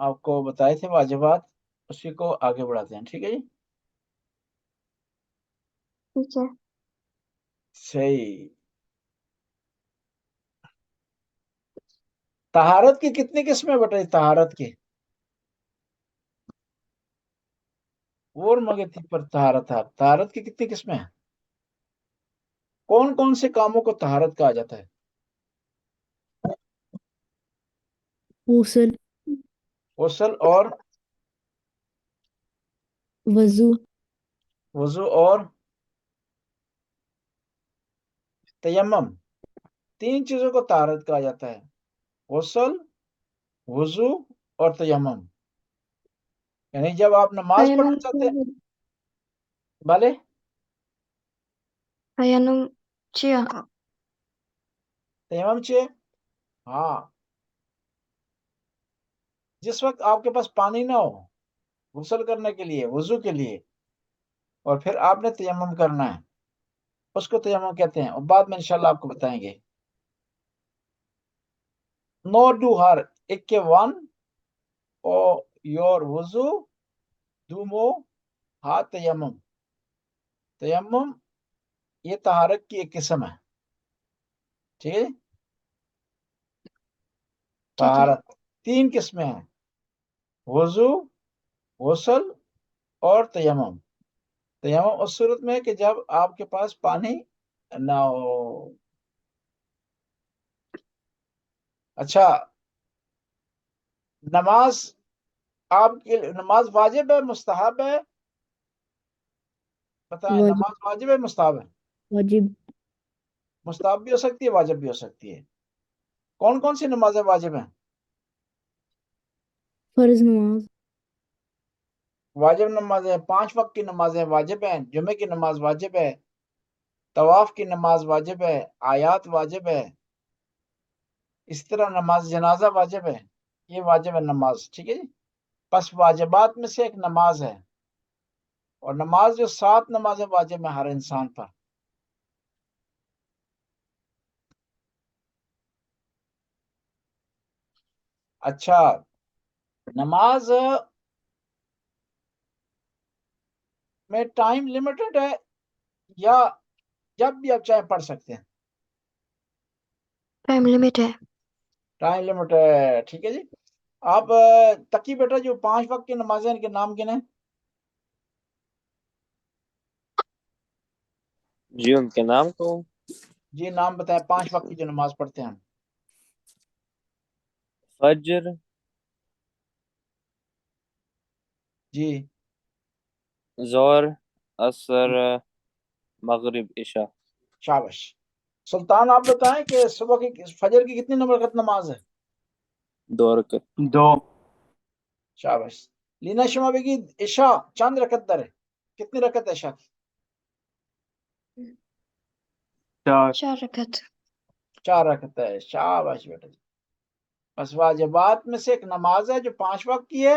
آپ کو بتائے تھے واجبات، اسی کو آگے بڑھاتے ہیں، ٹھیک ہے جی؟ ٹھیک ہے. صحیح. طہارت کی کتنی قسمیں بتائی؟ طہارت کی اور مگے تھی پر طہارت کی کتنی قسمیں ہیں؟ کون کون سے کاموں کو طہارت کہا جاتا ہے؟ غسل، غسل اور وضو، وضو اور تیمم، تین چیزوں کو طہارت کہا جاتا ہے: غسل، وضو اور تیمم. یعنی جب آپ نماز پڑھنا چاہتے ہیں بھلے تیمم چیا تیمم چاہیے. ہاں، جس وقت آپ کے پاس پانی نہ ہو غسل کرنے کے لیے، وضو کے لیے، اور پھر آپ نے تیمم کرنا ہے، اس کو تیمم کہتے ہیں، اور بعد میں انشاءاللہ آپ کو بتائیں گے. نو ڈو ہر ایک ون او یور وضو دومو ہا تیمم. تیمم یہ طہارت کی ایک قسم ہے، ٹھیک ہے؟ ٹھیک ہے. طہارت تین قسمیں ہیں: وضو، غسل اور تیمم. تیمم اس صورت میں ہے کہ جب آپ کے پاس پانی نہ ہو. اچھا، نماز آپ کی نماز واجب ہے مستحب ہے؟ بتائیں، واجب، نماز واجب ہے مستحب ہے؟ واجب، مستحب بھی ہو سکتی ہے، واجب بھی ہو سکتی ہے. کون کون سی نمازیں واجب ہیں؟ فرض نماز، واجب نمازیں 5 وقت کی نمازیں واجب ہیں، جمعے کی نماز واجب ہے، طواف کی نماز واجب ہے، آیات واجب ہے، اس طرح نماز جنازہ واجب ہے. یہ واجب ہے نماز، ٹھیک ہے جی؟ پس واجبات میں سے ایک نماز ہے، اور نماز جو 7 نمازیں واجب ہیں ہر انسان پر. اچھا، نماز میں ٹائم لمیٹڈ ہے یا جب بھی آپ چاہے پڑھ سکتے ہیں؟ ٹائم لمٹ ہے. ٹائم لمٹ ہے، ٹھیک ہے جی. آپ تقی بیٹا جو 5 وقت کی نمازیں ان کے نام کن ہیں؟ جی ان کے نام کو جی نام بتائیں، 5 وقت کی جو نماز پڑھتے ہیں ہم. فجر، جی ظہر، عصر، مغرب، عشاء. شابش. سلطان آپ بتائیں کہ صبح کی فجر کی کتنی نمبر رکعت نماز ہے؟ 2 رکعت. 2. شابش. لینا شما بیگی عشاء چاند رکعت در ہے؟ کتنی رکعت ہے عشاء کی؟ 4. 4 رکعت. 4 رکعت ہے. شابش بیٹا جی. بس واجبات میں سے ایک نماز ہے جو 5 وقت کی ہے،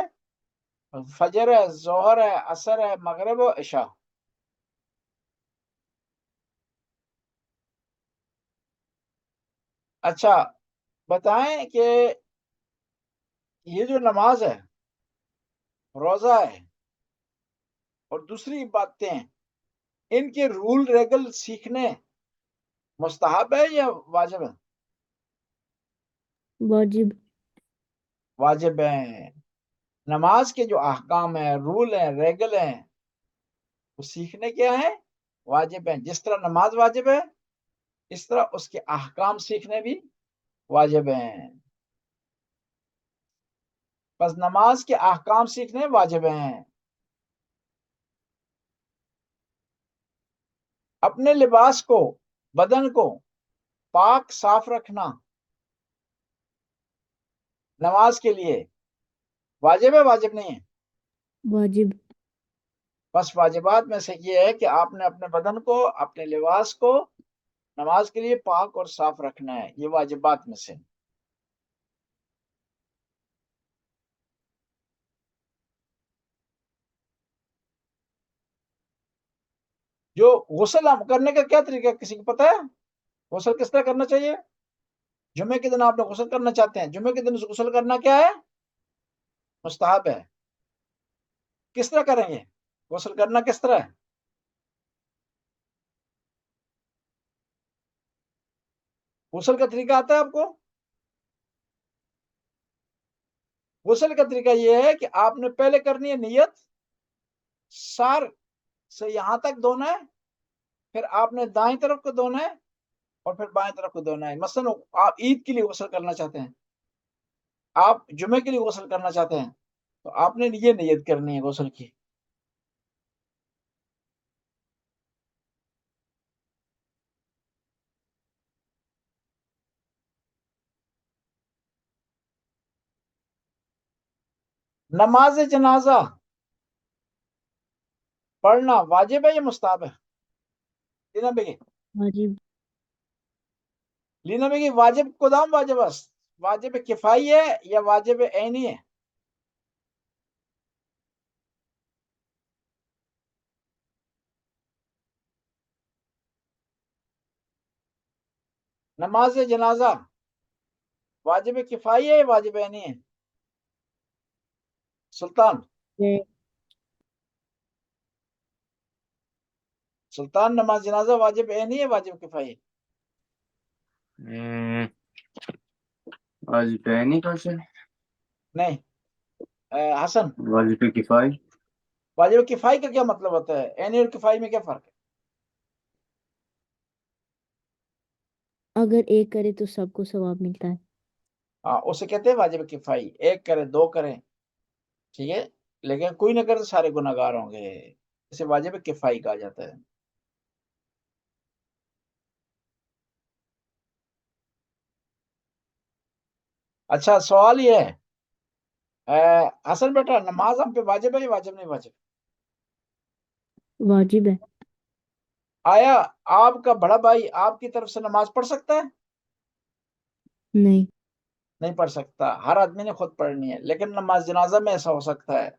فجر ہے، ظہر ہے، عصر ہے، مغرب و عشاء. اچھا بتائیں کہ یہ جو نماز ہے، روزہ ہے اور دوسری باتیں ہیں، ان کے رول ریگل سیکھنے مستحب ہے یا واجب ہے؟ واجب، واجب ہیں. نماز کے جو احکام ہیں، رول ہیں، ریگل ہیں، وہ سیکھنے کیا ہے؟ واجب ہیں. جس طرح نماز واجب ہے اس طرح اس کے احکام سیکھنے بھی واجب ہیں. بس نماز کے احکام سیکھنے واجب ہیں. اپنے لباس کو، بدن کو پاک صاف رکھنا نماز کے لیے واجب ہے، واجب نہیں ہے؟ واجب، بس واجبات میں سے یہ ہے کہ آپ نے اپنے بدن کو، اپنے لباس کو نماز کے لیے پاک اور صاف رکھنا ہے. یہ واجبات میں سے. جو غسل کرنے کا کیا طریقہ ہے، کسی کو پتہ ہے غسل کس طرح کرنا چاہیے؟ جمعے کے دن آپ نے غسل کرنا چاہتے ہیں، جمعے کے دن غسل کرنا کیا ہے؟ مستحب ہے. کس طرح کریں گے غسل کرنا؟ کس طرح ہے؟ غسل کا طریقہ آتا ہے آپ کو؟ غسل کا طریقہ یہ ہے کہ آپ نے پہلے کرنی ہے نیت، سر سے یہاں تک دھونا ہے، پھر آپ نے دائیں طرف کو دھونا ہے اور پھر بائیں طرف کو دھونا ہے. مثلا آپ عید کے لیے غسل کرنا چاہتے ہیں، آپ جمعے کے لیے غسل کرنا چاہتے ہیں، تو آپ نے یہ نیت کرنی ہے غسل کی. نماز جنازہ پڑھنا واجب ہے یا مستحب ہے؟ لینا بیگی واجب. لینا بیگی واجب کدام واجب است؟ واجب کفائی ہے یا واجب عینی ہے؟ نماز جنازہ واجب کفائی ہے یا واجب عینی ہے؟ سلطان سلطان نماز جنازہ واجب عینی ہے واجب کفائی؟ واجب عینی کوشچن. نہیں. حسن، واجب کفائی. واجب کفائی کا کیا مطلب ہوتا ہے؟ عینی اور کفائی میں کیا فرق ہے؟ اگر ایک کرے تو سب کو ثواب ملتا ہے. ہاں، اسے کہتے ہیں واجب کفائی. ایک کرے، دو کریں، ٹھیک ہے، لیکن کوئی نہ کرے تو سارے گناہ گار ہوں گے، اسے واجب کفائی کہا جاتا ہے. اچھا، سوال یہ ہے حسن بیٹا، نماز ہم پہ واجب ہے یا واجب نہیں واجب؟ واجب ہے. آیا آپ کا بڑا بھائی آپ کی طرف سے نماز پڑھ سکتا ہے؟ نہیں. نہیں پڑھ سکتا، ہر آدمی نے خود پڑھنی ہے. لیکن نماز جنازہ میں ایسا ہو سکتا ہے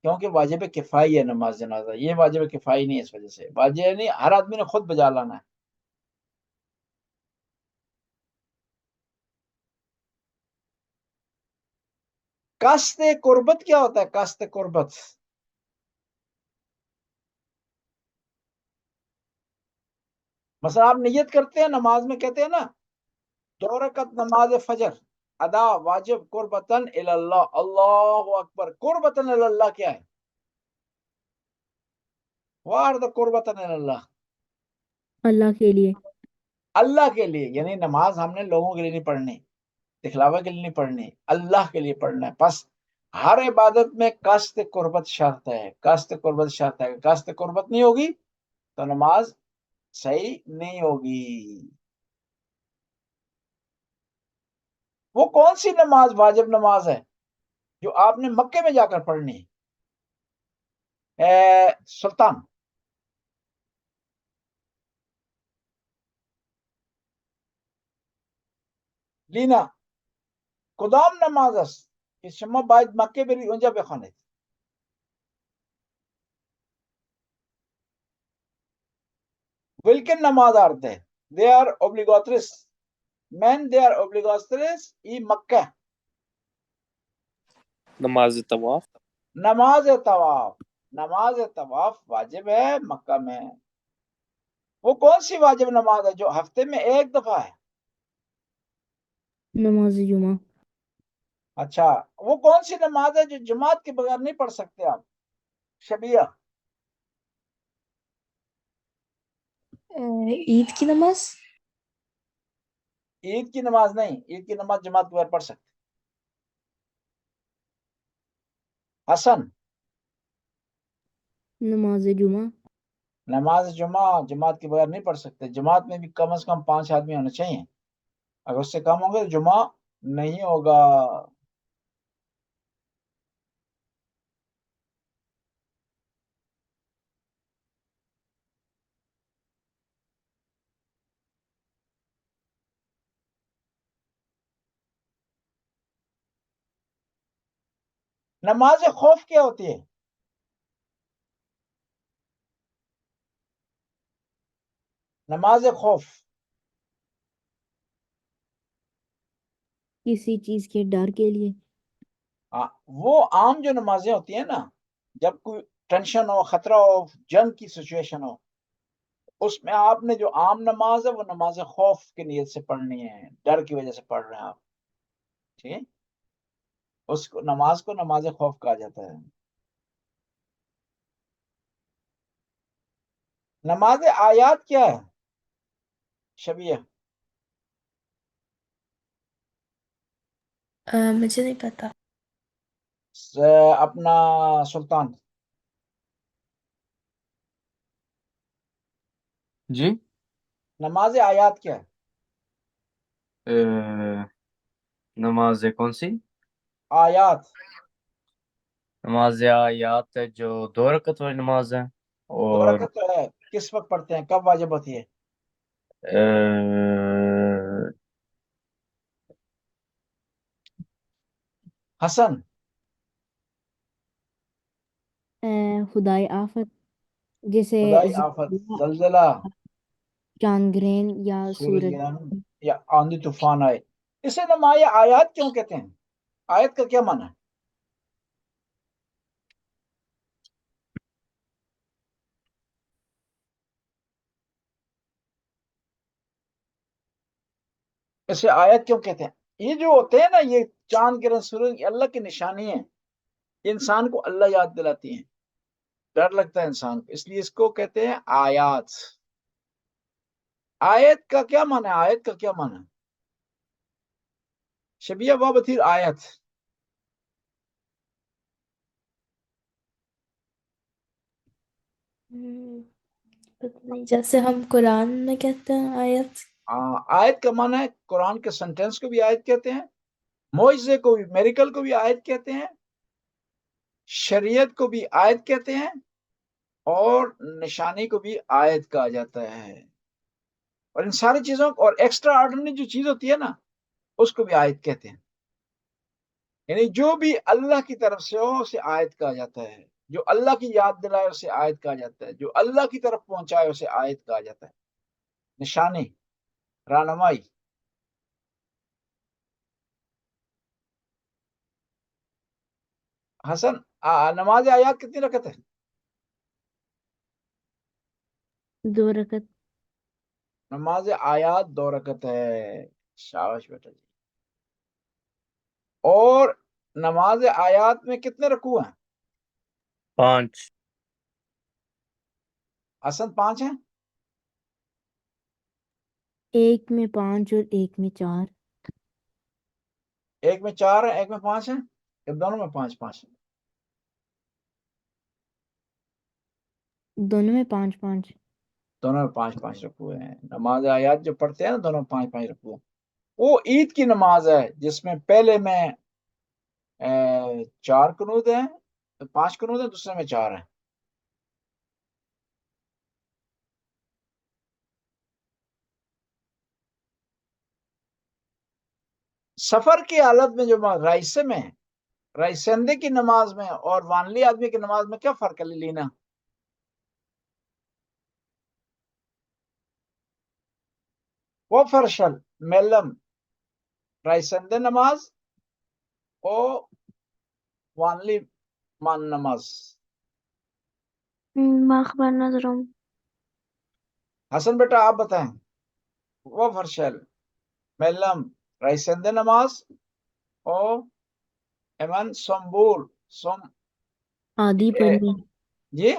کیونکہ واجب کفائی ہے نماز جنازہ، یہ واجب کفائی نہیں ہے، اس وجہ سے واجب نہیں، ہر آدمی نے خود بجا لانا ہے. قصد قربت کیا ہوتا ہے؟ قصد قربت مثلا آپ نیت کرتے ہیں نماز میں، کہتے ہیں نا 2 رکعت نماز فجر ادا واجب قربتن اللہ. اللہ اکبر. قربتن اللہ کیا ہے؟ وارد قربتن اللہ، اللہ کے لیے. اللہ کے لیے. یعنی نماز ہم نے لوگوں کے لیے نہیں پڑھنی، دکھلاوے کے لیے نہیں پڑھنی، اللہ کے لیے پڑھنا ہے. بس ہر عبادت میں قصد قربت شرط ہے، قصد قربت شرط ہے. قصد قربت نہیں ہوگی تو نماز صحیح نہیں ہوگی. وہ کون سی نماز واجب نماز ہے جو آپ نے مکے میں جا کر پڑھنی ہے؟ سلطان لینا کدام نماز است که شما باید مکه بری اونجا بخوانید؟ Welchen نماز are they? They are obligatories. Men, they are obligatories in مکہ. نماز طواف. نماز طواف، نماز طواف واجب ہے مکہ میں. وہ کون سی واجب نماز ہے جو ہفتے میں ایک دفعہ ہے؟ نماز جمعہ. اچھا، وہ کون سی نماز ہے جو جماعت کے بغیر نہیں پڑھ سکتے آپ؟ شبیہ. عید کی نماز. عید کی نماز نہیں، عید کی نماز جماعت کے بغیر پڑھ سکتے. حسن، نماز جمعہ. نماز جمعہ جماعت کے بغیر نہیں پڑھ سکتے. جماعت میں بھی کم از کم 5 آدمی ہونے چاہیے، اگر اس سے کم ہوں گے تو جمعہ نہیں ہوگا. نماز خوف کیا ہوتی ہے؟ نماز خوف کسی چیز کے ڈر کے لیے. وہ عام جو نمازیں ہوتی ہیں نا، جب کوئی ٹینشن ہو، خطرہ ہو، جنگ کی سچویشن ہو، اس میں آپ نے جو عام نماز ہے وہ نماز خوف کی نیت سے پڑھنی ہے، ڈر کی وجہ سے پڑھ رہے ہیں آپ، ٹھیک ہے؟ اس کو نماز خوف کہا جاتا ہے۔ نماز آیات کیا ہے شبیہ؟ مجھے نہیں پتا۔ اپنا سلطان، جی نماز آیات کیا ہے؟ نماز کون سی؟ آیات نماز آیات ہے جو 2 رکعت والی نماز ہے، 2 اور رکعت ہے، کس وقت پڑھتے ہیں، کب واجب ہوتی ہے؟ حسن، خدائی آفت جیسے خدائی آفت، زلزلہ، زلزلہ، چاندگرہن یا سورج سورج۔ گرہن یا آندھی طوفان آئے، اسے نماز آیات کیوں کہتے ہیں؟ آیت کا کیا معنی ہے؟ اسے آیت کیوں کہتے ہیں؟ یہ جو ہوتے ہیں نا، یہ چاند گرہن، سورج، یہ اللہ کی نشانی ہے، انسان کو اللہ یاد دلاتی ہیں، ڈر لگتا ہے انسان کو، اس لیے اس کو کہتے ہیں آیات۔ آیت کا کیا معنی ہے؟ آیت کا کیا معنی ہے شبیہ بابتیر آیت؟ پتہ نہیں، جیسے ہم قرآن میں کہتے ہیں آیت۔ آیت کا معنی ہے قرآن کے سنٹینس کو بھی آیت کہتے ہیں، معجزے کو بھی، میریکل کو بھی آیت کہتے ہیں، شریعت کو بھی آیت کہتے ہیں، اور نشانی کو بھی آیت کہا جاتا ہے، اور ان ساری چیزوں کو، اور ایکسٹرا آرڈنری جو چیز ہوتی ہے نا، اس کو بھی آیت کہتے ہیں، یعنی جو بھی اللہ کی طرف سے ہو اسے آیت کہا جاتا ہے، جو اللہ کی یاد دلائے اسے آیت کہا جاتا ہے، جو اللہ کی طرف پہنچائے اسے آیت کہا جاتا ہے، نشانی، رہنمائی۔ حسن، نماز آیات کتنی رکعت ہے؟ 2 رکعت۔ نماز آیات 2 رکعت ہے، شاباش بیٹا جی۔ اور نماز آیات میں کتنے رکوع ہیں؟ 5۔ حسن 5 ہیں؟ ایک میں 5 اور ایک میں 4۔ ایک میں 4 ہیں، ایک میں 5 ہیں، یا دونوں میں 5 5 ہیں؟ دونوں میں 5 5۔ دونوں میں 5 5 رکوع ہیں۔ نماز آیات جو پڑھتے ہیں نا، دونوں میں 5 5 رکوع ہیں۔ وہ عید کی نماز ہے جس میں پہلے میں 4 قنوت ہیں، 5 قنوت ہیں، دوسرے میں 4 ہیں۔ سفر کی حالت میں جو رائسے میں، رائسندے کی نماز میں اور وانلی آدمی کی نماز میں کیا فرق ہے لینا؟ وہ فرشل میلم رائسندے نماز او وانلی مان نماز۔ ما أخبر نظرهم. حسن بیٹا آپ بتائیں، وہ فرشل میلم رائسندے نماز او ایمن سمبول سم آدھی پڑھنی ہے، جی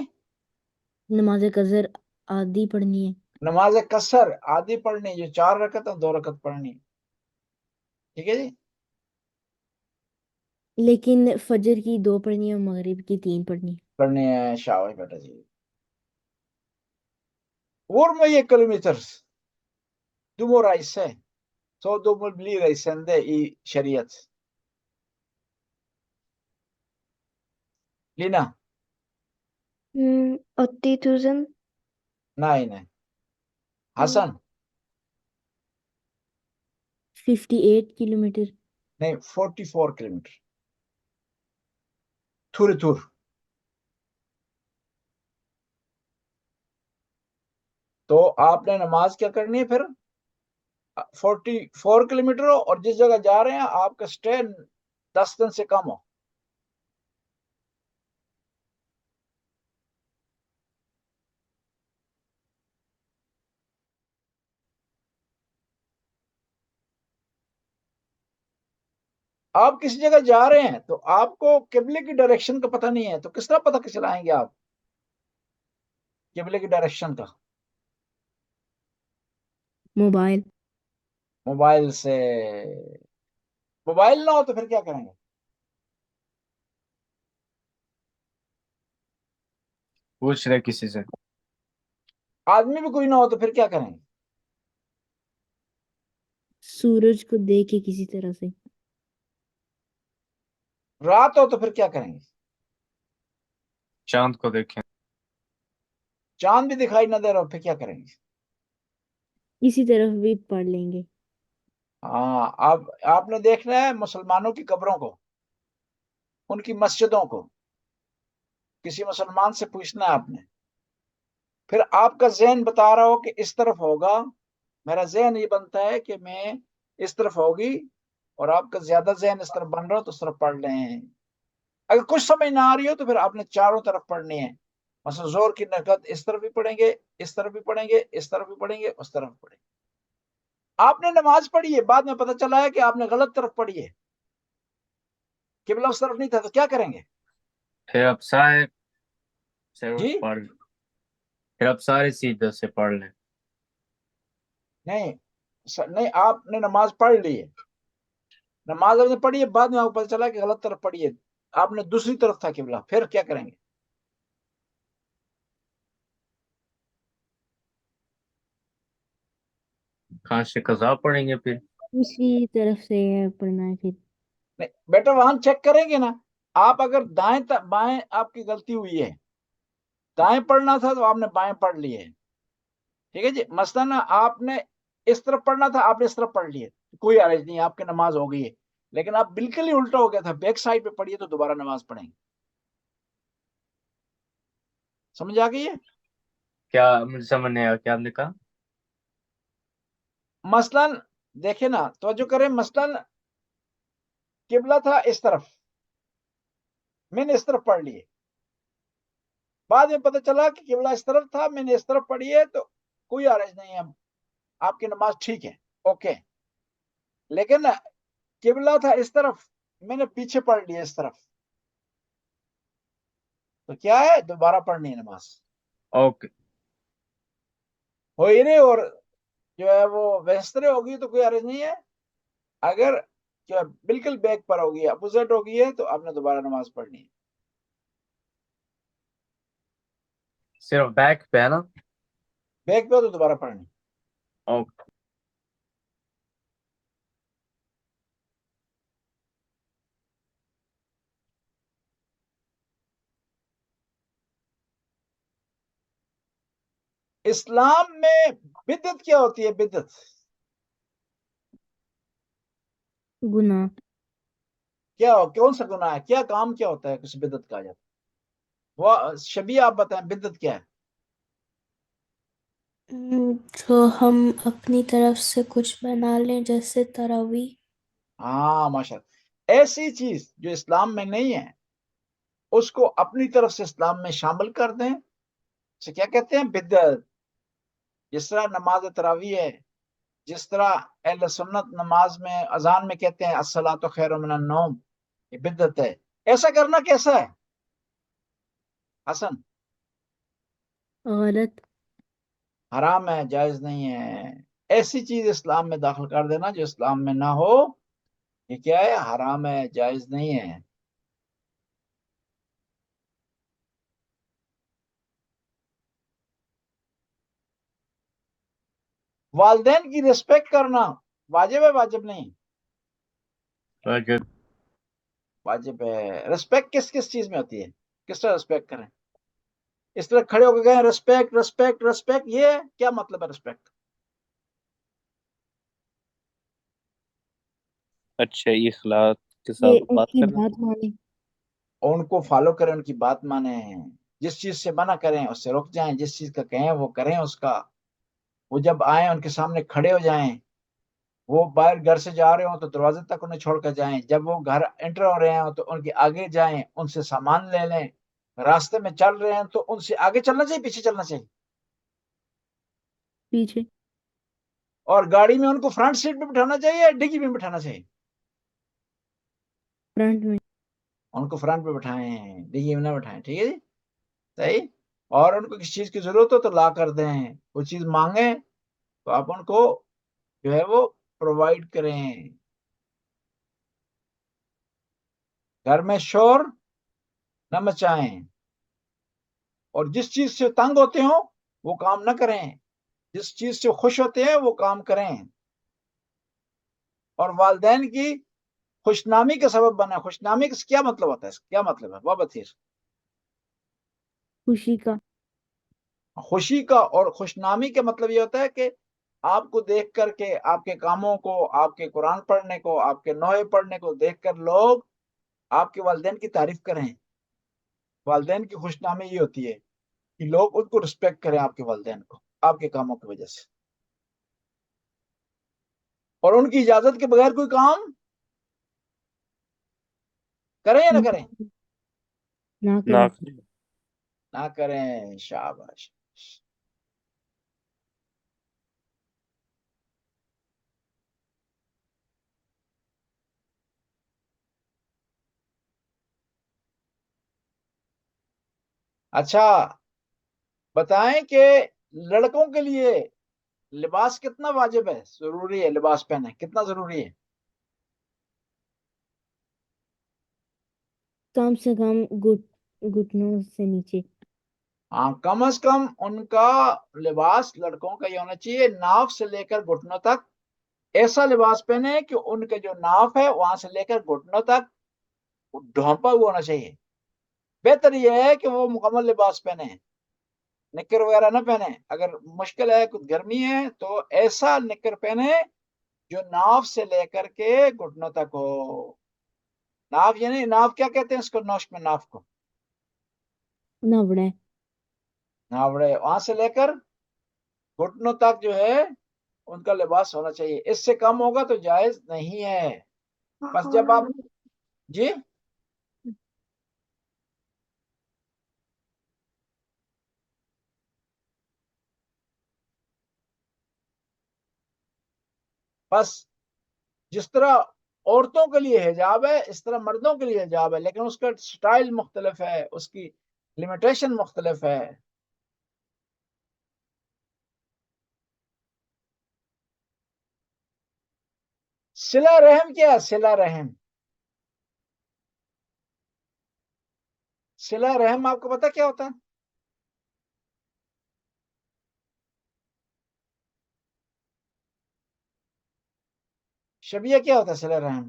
نماز قصر آدھی پڑھنی ہے، نماز قصر آدھی پڑھنی، جو 4 رکعت ہیں 2 رکعت پڑھنی، ٹھیک ہے جی۔ لیکن فجر کی 2 پڑھنی ہے اور مغرب کی 3 پڑھنی ہے۔ پڑھنی ہے، شاباش بیٹا جی۔ Vurmayı kilometers. Dumora ise. So dumul blir isende i şeriat. Lina, 80,000. nine. Hasan, 58 kilometre. نہیں 44 kilometer. Tur tur. تو آپ نے نماز کیا کرنی ہے پھر؟ 44 کلومیٹر ہو اور جس جگہ جا رہے ہیں آپ کا سٹے 10 دن سے کم ہو، آپ کسی جگہ جا رہے ہیں تو آپ کو قبلے کی ڈائریکشن کا پتہ نہیں ہے تو کس طرح پتہ چلائیں گے آپ قبلے کی ڈائریکشن کا؟ موبائل. موبائل سے. موبائل نہ ہو تو پھر کیا کریں گے؟ پوچھ رہے کسی سے. آدمی بھی کوئی نہ ہو تو پھر کیا کریں گے؟ سورج کو دیکھے کسی طرح سے. رات ہو تو پھر کیا کریں گے؟ چاند کو دیکھیں. چاند بھی دکھائی نہ دے رہا ہو پھر کیا کریں گے؟ اسی طرف بھی پڑھ لیں گے. ہاں، آپ نے دیکھنا ہے مسلمانوں کی قبروں کو، ان کی مسجدوں کو، کسی مسلمان سے پوچھنا ہے آپ نے، پھر آپ کا ذہن بتا رہا ہو کہ اس طرف ہوگا، میرا ذہن یہ بنتا ہے کہ میں اس طرف ہوگی، اور آپ کا زیادہ ذہن اس طرف بن رہا ہو تو اس طرف پڑھ لیں. اگر کچھ سمجھ نہ آ رہی ہو تو پھر آپ نے چاروں طرف پڑھنی ہے. مثلا زور کی نقد اس طرف بھی پڑھیں گے، اس طرف بھی پڑھیں گے، اس طرف بھی پڑھیں گے، اس طرف بھی پڑھیں گے. آپ نے نماز پڑھی ہے، بعد میں پتہ چلا ہے کہ آپ نے غلط طرف پڑھی ہے، قبلہ اس طرف نہیں تھا، تو کیا کریں گے؟ پھر اب سارے سے جی پڑھ پھر اب سارے سیدھے سے پڑھ لیں. نہیں نہیں، آپ نے نماز پڑھ لی ہے، نماز آپ نے پڑھی ہے، بعد میں آپ کو پتہ چلا کہ غلط طرف پڑھی ہے، آپ نے دوسری طرف تھا قبلہ، پھر کیا کریں گے؟ کہاں سے قضا پڑھیں گے پھر. اسی طرف سے پڑھنا ہے پھر. نہیں بیٹا، وہاں چیک کریں گے نا. آپ اگر دائیں بائیں آپ کی غلطی ہوئی ہے، دائیں پڑھنا تھا تو آپ نے بائیں پڑھ لی ہے، ٹھیک ہے جی. مثلا آپ نے اس طرف پڑھنا تھا، آپ نے اس طرف پڑھ لی ہے، کوئی حرج نہیں، آپ کی نماز ہو گئی ہے. لیکن آپ بالکل ہی الٹا ہو گیا تھا، بیک سائڈ پہ پڑھیے تو دوبارہ نماز پڑھیں گے. سمجھ آ گئی ہے؟ کیا مجھے سمجھ نہیں آیا کیا آپ نے کہا. مثلا دیکھیں نا، توجہ کریں، مثلا قبلہ تھا اس طرف، میں نے اس طرف پڑھ لیے، بعد میں پتہ چلا کہ قبلہ اس طرف تھا، میں نے اس طرف پڑھی ہے، تو کوئی حرج نہیں ہے، آپ کی نماز ٹھیک ہے، اوکے. لیکن قبلہ تھا اس طرف، میں نے پیچھے پڑھ لیا اس طرف، تو کیا ہے؟ دوبارہ پڑھنی ہے نماز. اوکے. ہو ہی نہیں، اور جو ہے وہ ویسترے ہوگی تو کوئی حرج نہیں ہے. اگر جو ہے بالکل بیک پر ہوگی، اپوزٹ ہوگی ہے، تو آپ نے دوبارہ نماز پڑھنی ہے. صرف بیک پہ ہے نا. بیک پہ ہو تو دوبارہ پڑھنی. اوکے. اسلام میں بدعت کیا ہوتی ہے؟ بدعت گناہ. کیا ہو؟ کون سا گناہ ہے؟ کیا کام کیا ہوتا ہے کسی بدعت کہا جاتا ہے؟ وہ شبیہ آپ بتائیں، بدعت کیا ہے؟ جو ہم اپنی طرف سے کچھ بنا لیں، جیسے تراویح. ہاں ماشاء اللہ، ایسی چیز جو اسلام میں نہیں ہے اس کو اپنی طرف سے اسلام میں شامل کر دیں، اسے کیا کہتے ہیں؟ بدعت. جس طرح نماز تراویح ہے، جس طرح اہل سنت نماز میں اذان میں کہتے ہیں الصلاۃ خیر من النوم، یہ بدعت ہے. ایسا کرنا کیسا ہے حسن؟ غلط. حرام ہے، جائز نہیں ہے. ایسی چیز اسلام میں داخل کر دینا جو اسلام میں نہ ہو، یہ کیا ہے؟ حرام ہے، جائز نہیں ہے. والدین کی ریسپیکٹ کرنا واجب ہے، واجب نہیں؟ واجب. واجب ہے. ریسپیکٹ کس کس چیز میں ہوتی ہے؟ کس طرح ریسپیکٹ کریں؟ اس طرح کھڑے ہو کے گئے ریسپیکٹ ریسپیکٹ ریسپیکٹ، یہ کیا مطلب ہے ریسپیکٹ؟ اچھا اخلاق کے یہ ساتھ ان بات کی کرنا. بات مانے. اور ان کو فالو کریں، ان کی بات مانیں، جس چیز سے منع کریں اس سے رک جائیں، جس چیز کا کہیں وہ کریں اس کا. وہ جب آئیں ان کے سامنے کھڑے ہو جائیں، وہ باہر گھر سے جا رہے ہوں تو دروازے تک انہیں چھوڑ کر جائیں، جب وہ گھر انٹر ہو رہے ہوں تو ان کے آگے جائیں، ان سے سامان لے لیں. راستے میں چل رہے ہیں تو ان سے آگے چلنا چاہیے، پیچھے چلنا چاہیے؟ پیچھے. اور گاڑی میں ان کو فرنٹ سیٹ پہ بٹھانا چاہیے یا ڈگی میں بٹھانا چاہیے؟ فرنٹ میں. ان کو فرنٹ پہ بٹھائیں، ڈگی میں نہ بٹھائیں. ٹھیک ہے جی، صحیح. اور ان کو کسی چیز کی ضرورت ہو تو لا کر دیں، وہ چیز مانگیں تو آپ ان کو جو ہے وہ پرووائڈ کریں. گھر میں شور نہ مچائیں، اور جس چیز سے تنگ ہوتے ہوں وہ کام نہ کریں، جس چیز سے خوش ہوتے ہیں وہ کام کریں. اور والدین کی خوشنامی کا سبب بنا. خوشنامی کا کیا مطلب ہوتا ہے؟ اس کا کیا مطلب ہے بابتیر؟ خوشی کا. خوشی کا. اور خوشنامی کا مطلب یہ ہوتا ہے کہ آپ کو دیکھ کر کے، آپ کے کاموں کو، آپ کے قرآن پڑھنے کو، آپ کے نوحے پڑھنے کو دیکھ کر لوگ آپ کے والدین کی تعریف کریں. والدین کی خوشنامی یہ ہوتی ہے کہ لوگ ان کو رسپیکٹ کریں، آپ کے والدین کو، آپ کے کاموں کی وجہ سے. اور ان کی اجازت کے بغیر کوئی کام کریں یا نہ کریں؟ نہ نہ کریں. کریں. نہ کریں. شاباش. اچھا بتائیں کہ لڑکوں کے لیے لباس کتنا واجب ہے، ضروری ہے لباس پہنے، کتنا ضروری ہے؟ کم سے کم گھٹنوں سے نیچے. ہاں، کم از کم ان کا لباس لڑکوں کا یہ ہونا چاہیے ناف سے لے کر گھٹنوں تک ایسا لباس پہنے کہ ان کے جو ناف ہے وہاں سے لے کر گھٹنوں تک ڈھانپا ہوا ہونا چاہیے. بہتر یہ ہے کہ وہ مکمل لباس پہنے، نکر وغیرہ نہ پہنے. اگر مشکل ہے، کچھ گرمی ہے، تو ایسا نکر پہنے جو ناف سے لے کر کے گھٹنوں تک ہو. ناف یعنی ناف کیا کہتے ہیں اس کو نوش میں؟ ناف کو نوڑے. ناوڑے، وہاں سے لے کر گھٹنوں تک جو ہے ان کا لباس ہونا چاہیے. اس سے کم ہوگا تو جائز نہیں ہے. بس جب آپ جی بس جس طرح عورتوں کے لیے حجاب ہے اس طرح مردوں کے لیے حجاب ہے، لیکن اس کا سٹائل مختلف ہے، اس کی لمیٹیشن مختلف ہے. صلہ رحم کیا ہے؟ صلہ رحم، صلہ رحم آپ کو پتا کیا ہوتا ہے؟ شبیہ کیا ہوتا ہے صلہ رحم؟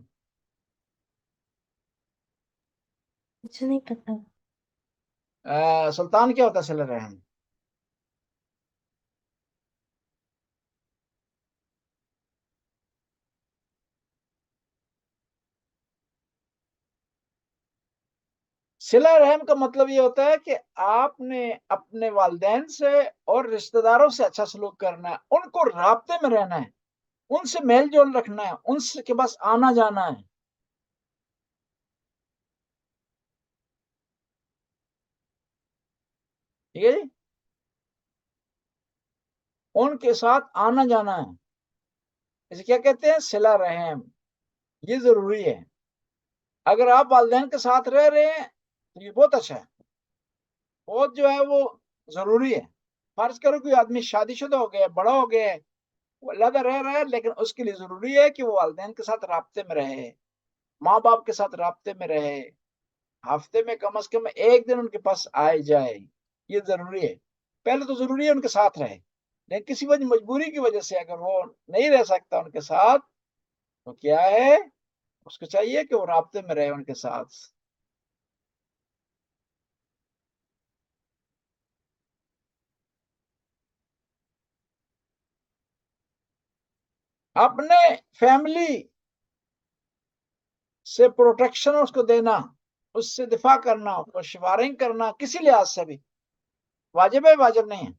مجھے نہیں پتا. سلطان کیا ہوتا ہے صلہ رحم؟ صلہ رحم کا مطلب یہ ہوتا ہے کہ آپ نے اپنے والدین سے اور رشتہ داروں سے اچھا سلوک کرنا ہے، ان کو رابطے میں رہنا ہے، ان سے میل جول رکھنا ہے، ان سے کے بس آنا جانا ہے. ٹھیک ہے جی، ان کے ساتھ آنا جانا ہے. اسے کیا کہتے ہیں؟ صلہ رحم. یہ ضروری ہے. اگر آپ والدین کے ساتھ رہ رہے ہیں تو یہ بہت اچھا ہے، بہت جو ہے وہ ضروری ہے. فرض کرو کوئی آدمی شادی شدہ ہو گیا، بڑا ہو گیا ہے، وہ علیحدہ رہ رہا ہے، لیکن اس کے لیے ضروری ہے کہ وہ والدین کے ساتھ رابطے میں رہے، ماں باپ کے ساتھ رابطے میں رہے، ہفتے میں کم از کم ایک دن ان کے پاس آئے جائے. یہ ضروری ہے. پہلے تو ضروری ہے ان کے ساتھ رہے، لیکن کسی وجہ مجبوری کی وجہ سے اگر وہ نہیں رہ سکتا ان کے ساتھ تو کیا ہے، اس کو چاہیے کہ وہ رابطے میں رہے ان کے ساتھ. اپنے فیملی سے پروٹیکشن اس کو دینا، اس سے دفاع کرنا، اس کو شیئرنگ کرنا کسی لحاظ سے بھی واجب ہے، واجب نہیں ہے؟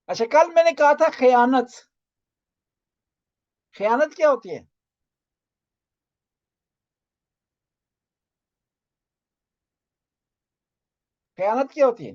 اچھا کل میں نے کہا تھا خیانت. خیانت کیا ہوتی ہے؟ خیانت کیا ہوتی ہے؟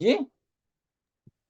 جی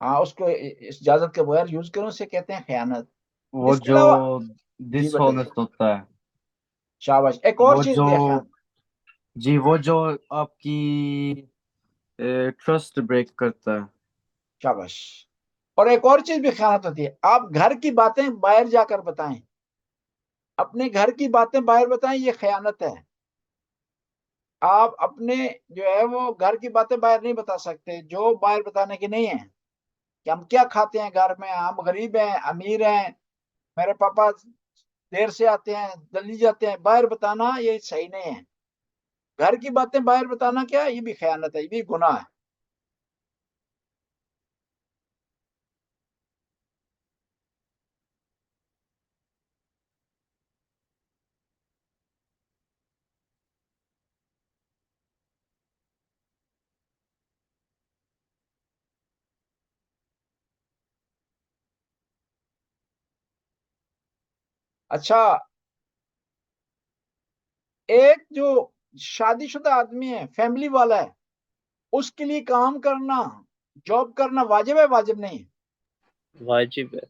ہاں اس کو اجازت کے بغیر یوز کروں اسے کہتے ہیں خیانت. وہ اس کے جو علاوہ جی ڈس بتائیے. ہونest ہوتا ہے، شاباش. ایک اور وہ چیز جو بھی ہے خیانت. جی وہ جو آپ کی ٹرسٹ بریک کرتا ہے. شاباش. اور ایک اور چیز بھی خیانت ہوتی ہے، آپ گھر کی باتیں باہر جا کر بتائیں، اپنے گھر کی باتیں باہر بتائیں، یہ خیانت ہے. آپ اپنے جو ہے وہ گھر کی باتیں باہر نہیں بتا سکتے جو باہر بتانے کی نہیں ہیں، کہ ہم کیا کھاتے ہیں گھر میں، ہم غریب ہیں امیر ہیں، میرے پاپا دیر سے آتے ہیں جلدی جاتے ہیں، باہر بتانا یہ صحیح نہیں ہے. گھر کی باتیں باہر بتانا کیا ہے؟ یہ بھی خیانت ہے، یہ بھی گناہ ہے. اچھا، ایک جو شادی شدہ آدمی ہے، فیملی والا ہے، اس کے لیے کام کرنا، جاب کرنا واجب ہے واجب نہیں؟ واجب ہے.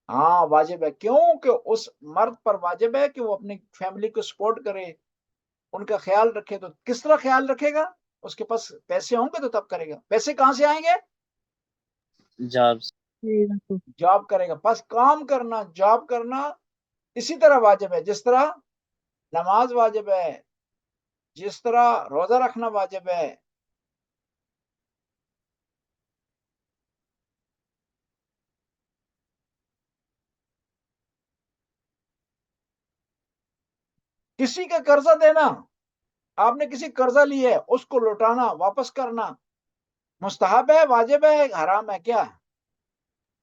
ہاں واجب ہے. کیوں کہ اس مرد پر واجب ہے کہ وہ اپنی فیملی کو سپورٹ کرے، ان کا خیال رکھے. تو کس طرح خیال رکھے گا؟ اس کے پاس پیسے ہوں گے تو تب کرے گا. پیسے کہاں سے آئیں گے؟ جاب سے. جاب کرے گا. بس کام کرنا، جاب کرنا اسی طرح واجب ہے جس طرح نماز واجب ہے، جس طرح روزہ رکھنا واجب ہے. کسی کا قرضہ دینا، آپ نے کسی قرضہ لی ہے اس کو لوٹانا، واپس کرنا مستحب ہے واجب ہے حرام ہے؟ کیا ہے؟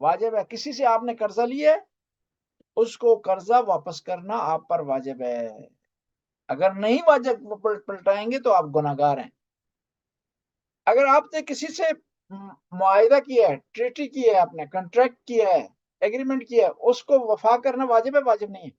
واجب ہے. کسی سے آپ نے قرضہ لیا ہے اس کو قرضہ واپس کرنا آپ پر واجب ہے. اگر نہیں واجب پلٹائیں گے تو آپ گناہگار ہیں. اگر آپ نے کسی سے معاہدہ کیا ہے، ٹریٹی کی ہے، آپ نے کنٹریکٹ کیا ہے، ایگریمنٹ کیا ہے، اس کو وفا کرنا واجب ہے واجب نہیں ہے؟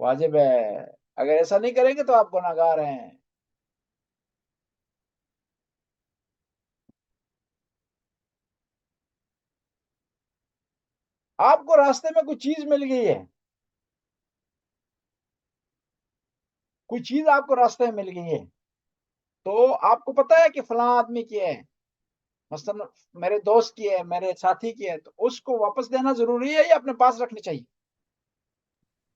واجب ہے. اگر ایسا نہیں کریں گے تو آپ گناہگار ہیں. آپ کو راستے میں کوئی چیز مل گئی ہے، کوئی چیز آپ کو راستے میں مل گئی ہے، تو آپ کو پتا ہے کہ فلاں آدمی کی ہے، مثلا میرے دوست کی ہے، میرے ساتھی کی ہے، تو اس کو واپس دینا ضروری ہے یا اپنے پاس رکھنی چاہیے؟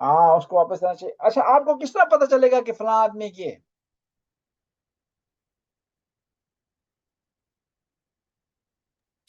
ہاں اس کو واپس دینا چاہیے. اچھا آپ کو کس طرح پتا چلے گا کہ فلاں آدمی کی ہے؟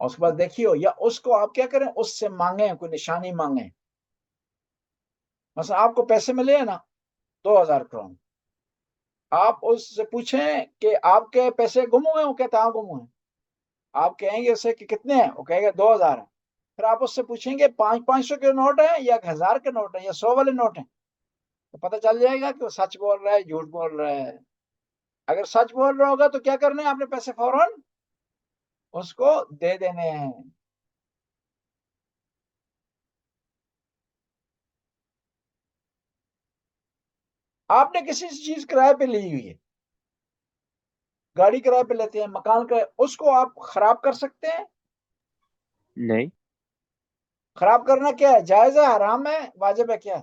اور اس کے بعد دیکھیے ہو، یا اس کو آپ کیا کریں، اس سے مانگیں، کوئی نشانی مانگیں. مثلا آپ کو پیسے ملے ہیں نا 2000 کروڑ، آپ اس سے پوچھیں کہ آپ کے پیسے گم ہوئے ہیں، وہ کہتا ہاں گم ہوئے ہیں. آپ کہیں گے اسے کہ کتنے ہیں، وہ کہے گا 2000 ہیں. پھر آپ اس سے پوچھیں گے 500 کے نوٹ ہیں یا 1000 کے نوٹ ہیں یا 100 والے نوٹ ہیں، تو پتہ چل جائے گا کہ وہ سچ بول رہا ہے جھوٹ بول رہا ہے. اگر سچ بول رہا ہوگا تو کیا کرنا ہے، آپ نے پیسے فوراً اس کو دے دینے ہیں. آپ نے کسی چیز کرائے پہ لی ہوئی ہے، گاڑی کرائے پہ لیتے ہیں، مکان کرائے، اس کو آپ خراب کر سکتے ہیں؟ نہیں. خراب کرنا کیا ہے، جائز ہے، حرام ہے، واجب ہے، کیا ہے؟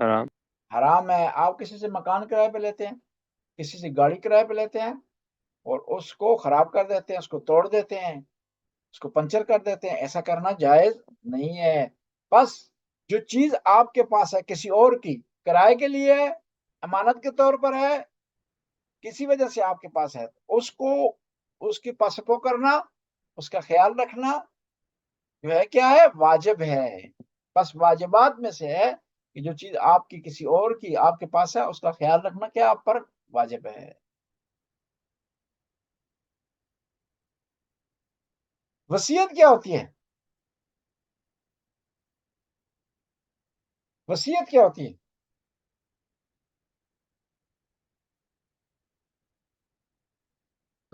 حرام. حرام ہے. آپ کسی سے مکان کرائے پہ لیتے ہیں، کسی سے گاڑی کرائے پہ لیتے ہیں اور اس کو خراب کر دیتے ہیں، اس کو توڑ دیتے ہیں، اس کو پنچر کر دیتے ہیں، ایسا کرنا جائز نہیں ہے. بس جو چیز آپ کے پاس ہے کسی اور کی، کرائے کے لیے ہے، امانت کے طور پر ہے، کسی وجہ سے آپ کے پاس ہے، اس کو اس کی پاسپو کرنا، اس کا خیال رکھنا جو ہے کیا ہے، واجب ہے. بس واجبات میں سے ہے کہ جو چیز آپ کی کسی اور کی آپ کے پاس ہے اس کا خیال رکھنا کیا آپ پر واجب ہے. وصیت کیا ہوتی ہے؟ وصیت کیا ہوتی ہے؟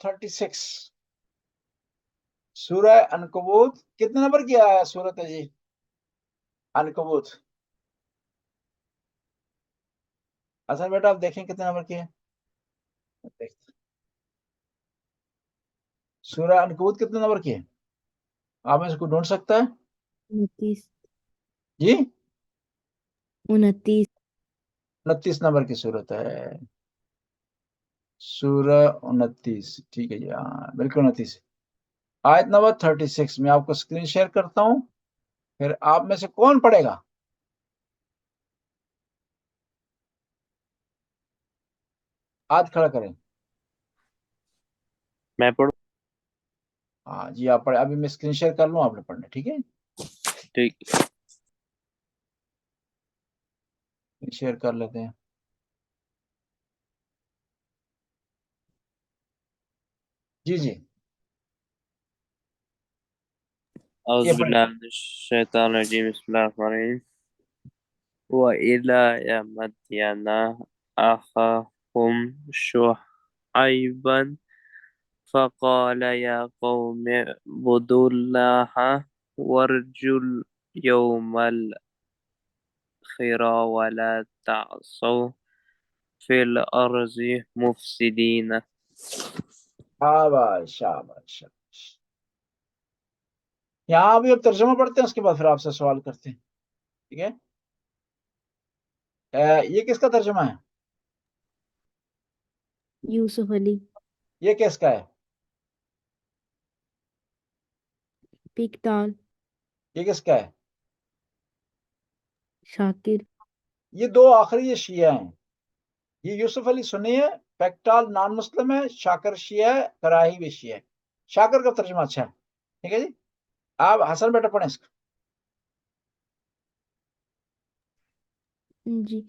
36। سورہ عنکبوت کتنے نمبر کی آیا سورت ہے جی؟ عنکبوت اصل بیٹا آپ دیکھیں کتنے نمبر کی ہے. سورہ عنکبوت کتنے نمبر کی ہے؟ آپ میں سے کوئی ڈھونڈ سکتا ہے 29 جی؟ 29 29 نمبر کی صورت ہے. سورہ 29 ٹھیک ہے جی، ہاں بالکل 29 آیت نمبر 36. میں آپ کو اسکرین شیئر کرتا ہوں، پھر آپ میں سے کون پڑھے گا؟ ہاتھ کھڑا کریں. میں پڑھوں؟ ہاں جی آپ پڑھے. ابھی میں اسکرین شیئر کر لوں، آپ نے پڑھنا ٹھیک ہے؟ ٹھیک. شیئر کر لیتے ہیں. جی جی اعوذ یہ پڑھیں. باللہ من الشیطان الرجیم. بسم اللہ الرحمن الرحیم. وَإِلَى مَدْيَنَ أَخَاهُمْ شُعَيْبًا فَقَالَ يَا قَوْمِ اعْبُدُوا اللَّهَ وَارْجُوا الْيَوْمَ الْآخِرَ وَلَا تَعْثَوْا فِي الْأَرْضِ مُفْسِدِينَ. شاباش شاباش شاباش. یہاں بھی اب ترجمہ پڑھتے ہیں، اس کے بعد پھر آپ سے سوال کرتے ہیں ٹھیک ہے؟ یہ کس کا ترجمہ ہے؟ یوسف علی یہ کس کا ہے؟ پکتال یہ کس کا ہے؟ شاکر یہ دو آخری یہ شیعہ ہیں. یہ یوسف علی سنی ہے، پیکٹال نان مسلم ہے، شاکر شیعہ ہے، کراہی بھی شیعہ ہے. شاکر کا ترجمہ اچھا ہے ٹھیک ہے جی. آپ حسن بیٹا پڑھیں اس کا. جی.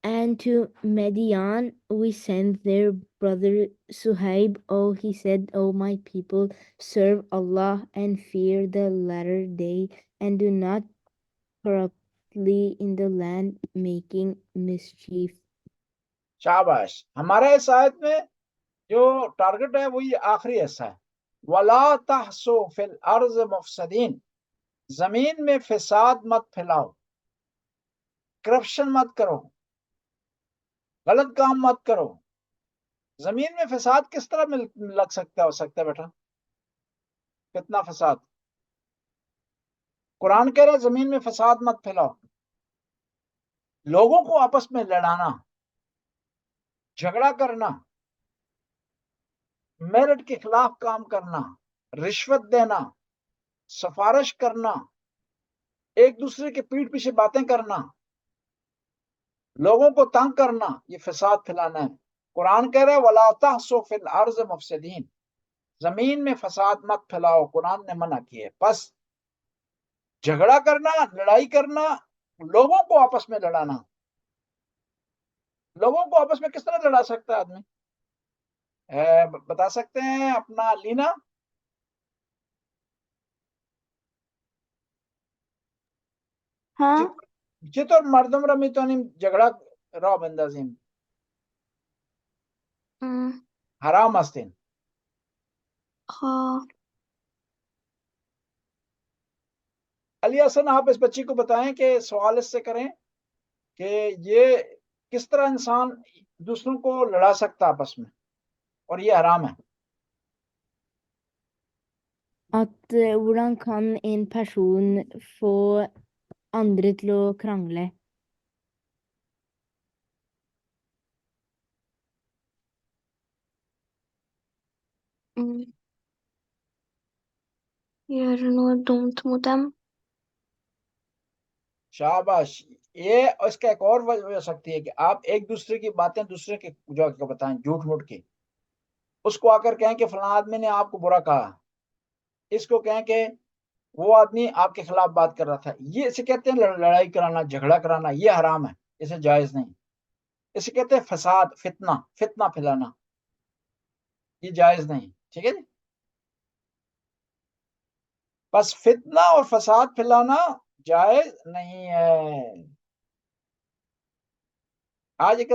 And to Midian we sent their brother Suhaib. Oh, he said, "O my people, serve Allah and fear the latter day, and do not corruptly in the land, making mischief." شاباش. ہمارا اس آیت میں جو ٹارگٹ ہے وہ یہ آخری حصہ ہے. وَلَا تَحْسُوا فِي الْأَرْضِ مُفْسِدِينَ، زمین میں فساد مت پھیلاؤ، کرپشن مت کرو، غلط کام مت کرو. زمین میں فساد کس طرح لگ سکتا ہو سکتا ہے بیٹا؟ کتنا فساد؟ قرآن کہہ رہا ہے زمین میں فساد مت پھیلاؤ. لوگوں کو آپس میں لڑانا، جھگڑا کرنا، میرٹ کے خلاف کام کرنا، رشوت دینا، سفارش کرنا، ایک دوسرے کے پیٹھ پیچھے باتیں کرنا، لوگوں کو تنگ کرنا، یہ فساد پھیلانا ہے. قرآن کہہ رہا ہے وَلَا تَحْسُوا فِي الْأَرْضِ مُفْسِدِينَ، زمین میں فساد مت پھیلاؤ. قرآن نے منع کیا ہے. بس جھگڑا کرنا، لڑائی کرنا، لوگوں کو آپس میں لڑانا. لوگوں کو آپس میں کس طرح لڑا سکتا ہے آدمی؟ بتا سکتے ہیں اپنا لینا؟ ہاں چطور مردم را میتونیم جھگڑا را بندازیم؟ حرام هستین. ہاں علی حسن آپ اس بچی کو بتائیں کہ سوال اس سے کریں کہ یہ کس طرح انسان دوسروں کو لڑا سکتا آپس میں، اور یہ حرام ہے. At hvordan kan en person få andre til å krangle? gjøre noe dumt mot dem. شاباش. یہ اس کا ایک اور وجہ ہو سکتی ہے کہ آپ ایک دوسرے کی باتیں دوسرے کے جو بتائیں جھوٹ موٹ کے، اس کو آ کر کہیں کہ فلاں آدمی نے آپ کو برا کہا، اس کو کہیں کہ وہ آدمی آپ کے خلاف بات کر رہا تھا. یہ اسے کہتے ہیں لڑائی کرانا، جھگڑا کرانا. یہ حرام ہے، اسے جائز نہیں. اسے کہتے ہیں فساد، فتنہ پھیلانا، یہ جائز نہیں. ٹھیک ہے جی. بس فتنہ اور فساد پھیلانا جائز نہیں ہے. آج ایک